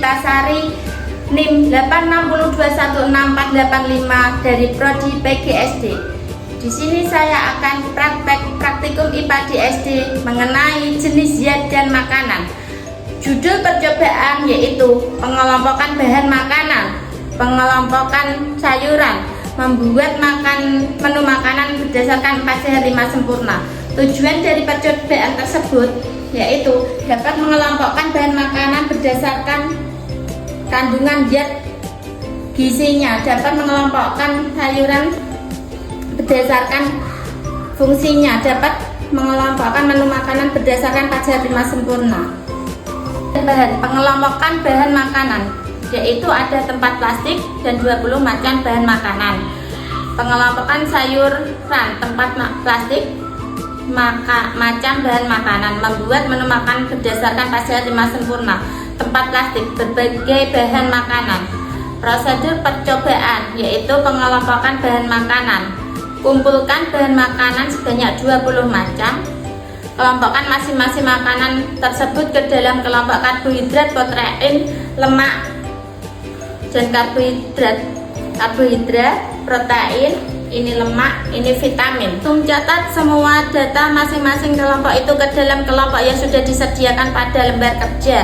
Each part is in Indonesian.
Puspitasari, NIM 8621645 dari Prodi PGSD. Di sini saya akan praktikum IPA di SD mengenai jenis zat dan makanan. Judul percobaan yaitu pengelompokan bahan makanan, pengelompokan sayuran, membuat menu makanan berdasarkan 4 sehat 5 sempurna. Tujuan dari percobaan tersebut yaitu dapat mengelompokkan bahan makanan berdasarkan kandungan zat gizinya, dapat mengelompokkan sayuran berdasarkan fungsinya, dapat mengelompokkan menu makanan berdasarkan 4 sehat 5 sempurna. Pengelompokan bahan makanan yaitu ada tempat plastik dan 20 macam bahan makanan. Pengelompokan sayuran tempat plastik macam bahan makanan, membuat menu makanan berdasarkan 4 sehat 5 sempurna. Tempat plastik berbagai bahan makanan. Prosedur percobaan yaitu pengelompokan bahan makanan. Kumpulkan bahan makanan sebanyak 20 macam. Kelompokkan masing-masing makanan tersebut ke dalam kelompok karbohidrat, protein, lemak, dan karbohidrat, protein, ini lemak, ini vitamin. Catat semua data masing-masing kelompok itu ke dalam kelompok yang sudah disediakan pada lembar kerja.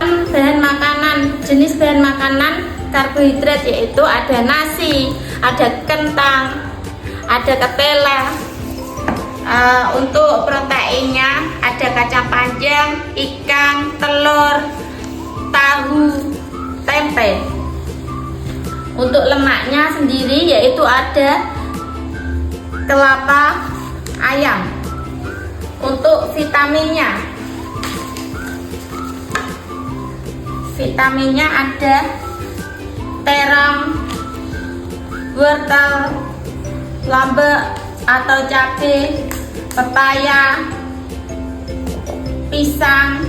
Bahan makanan, jenis bahan makanan karbohidrat yaitu ada nasi, ada kentang, ada ketela. Untuk proteinnya ada kacang panjang, ikan, telur, tahu, tempe. Untuk lemaknya sendiri yaitu ada kelapa ayam. Untuk vitaminnya ada terong, wortel, lombok atau cabai, pepaya, pisang,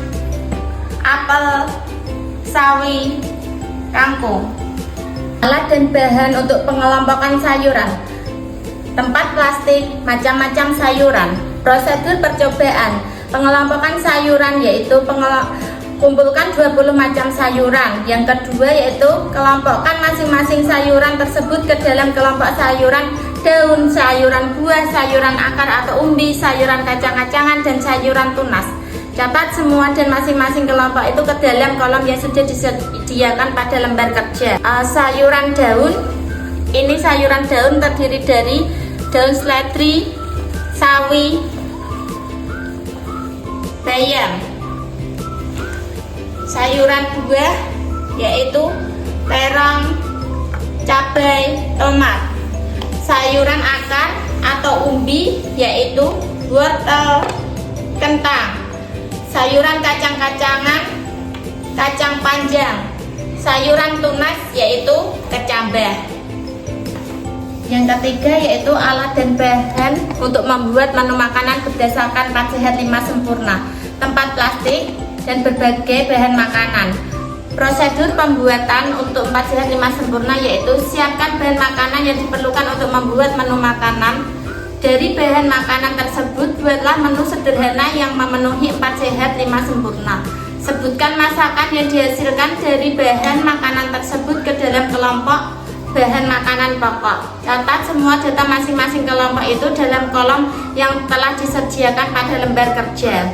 apel, sawi, kangkung. Alat dan bahan untuk pengelompokan sayuran. Tempat plastik, macam-macam sayuran. Prosedur percobaan. Pengelompokan sayuran yaitu kumpulkan 20 macam sayuran. Yang kedua yaitu kelompokkan masing-masing sayuran tersebut ke dalam kelompok sayuran daun, sayuran buah, sayuran akar atau umbi, sayuran kacang-kacangan, dan sayuran tunas. Catat semua dan masing-masing kelompok itu ke dalam kolom yang sudah disediakan pada lembar kerja. Sayuran daun, ini sayuran daun terdiri dari daun seledri, sawi, bayam. Sayuran buah yaitu terong, cabai, tomat. Sayuran akar atau umbi yaitu wortel, kentang. Sayuran kacang-kacangan, kacang panjang. Sayuran tunas yaitu kecambah. Yang ketiga yaitu alat dan bahan untuk membuat menu makanan berdasarkan 4 sehat 5 sempurna. Tempat plastik dan berbagai bahan makanan. Prosedur pembuatan untuk 4 sehat 5 sempurna yaitu siapkan bahan makanan yang diperlukan untuk membuat menu makanan. Dari bahan makanan tersebut buatlah menu sederhana yang memenuhi 4 sehat 5 sempurna. Sebutkan masakan yang dihasilkan dari bahan makanan tersebut ke dalam kelompok bahan makanan pokok. Catat semua data masing-masing kelompok itu dalam kolom yang telah disediakan pada lembar kerja.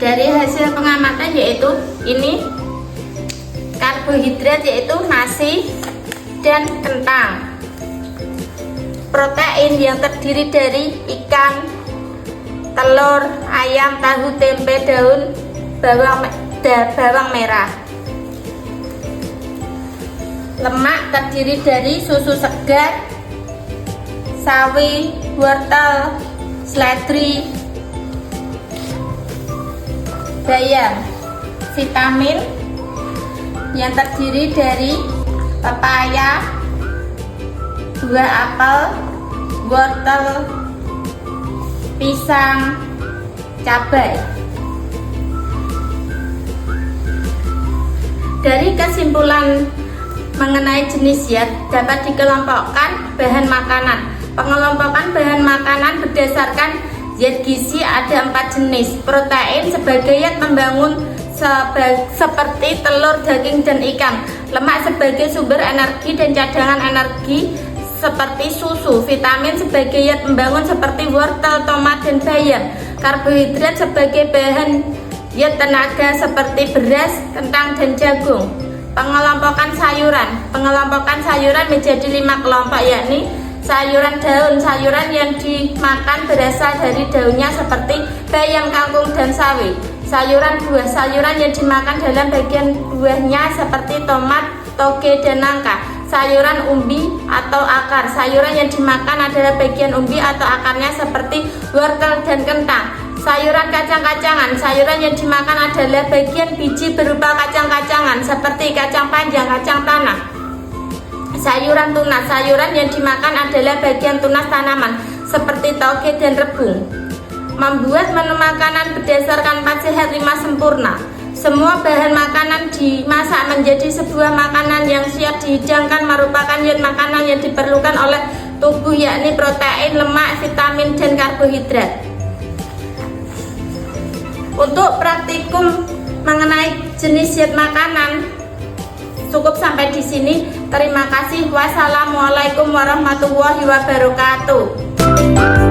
Dari hasil pengamatan yaitu ini karbohidrat yaitu nasi dan kentang. Protein yang terdiri dari ikan, telur, ayam, tahu, tempe, daun, bawang merah. Lemak terdiri dari susu segar, sawi, wortel, seledri, bayam. Vitamin yang terdiri dari pepaya, buah apel, wortel, pisang, cabai. Dari kesimpulan mengenai jenis zat dapat dikelompokkan bahan makanan. Pengelompokan bahan makanan berdasarkan zat gizi ada 4 jenis. Protein sebagai zat membangun seperti telur, daging, dan ikan. Lemak sebagai sumber energi dan cadangan energi seperti susu. Vitamin sebagai zat pembangun seperti wortel, tomat, dan bayam. Karbohidrat sebagai bahan zat tenaga seperti beras, kentang, dan jagung. Pengelompokan sayuran. Pengelompokan sayuran menjadi 5 kelompok, yakni sayuran daun. Sayuran yang dimakan berasal dari daunnya seperti bayam, kangkung, dan sawi. Sayuran buah. Sayuran yang dimakan dalam bagian buahnya seperti tomat, toge, dan nangka. Sayuran umbi atau akar. Sayuran yang dimakan adalah bagian umbi atau akarnya seperti wortel dan kentang. Sayuran kacang-kacangan. Sayuran yang dimakan adalah bagian biji berupa kacang-kacangan seperti kacang panjang, kacang tanah. Sayuran tunas. Sayuran yang dimakan adalah bagian tunas tanaman seperti toge dan rebung. Membuat menu makanan berdasarkan 4 sehat 5 sempurna. Semua bahan makanan dimasak menjadi sebuah makanan yang siap dihidangkan, merupakan zat makanan yang diperlukan oleh tubuh, yakni protein, lemak, vitamin, dan karbohidrat. Untuk praktikum mengenai jenis zat makanan cukup sampai di sini. Terima kasih. Wassalamualaikum warahmatullahi wabarakatuh.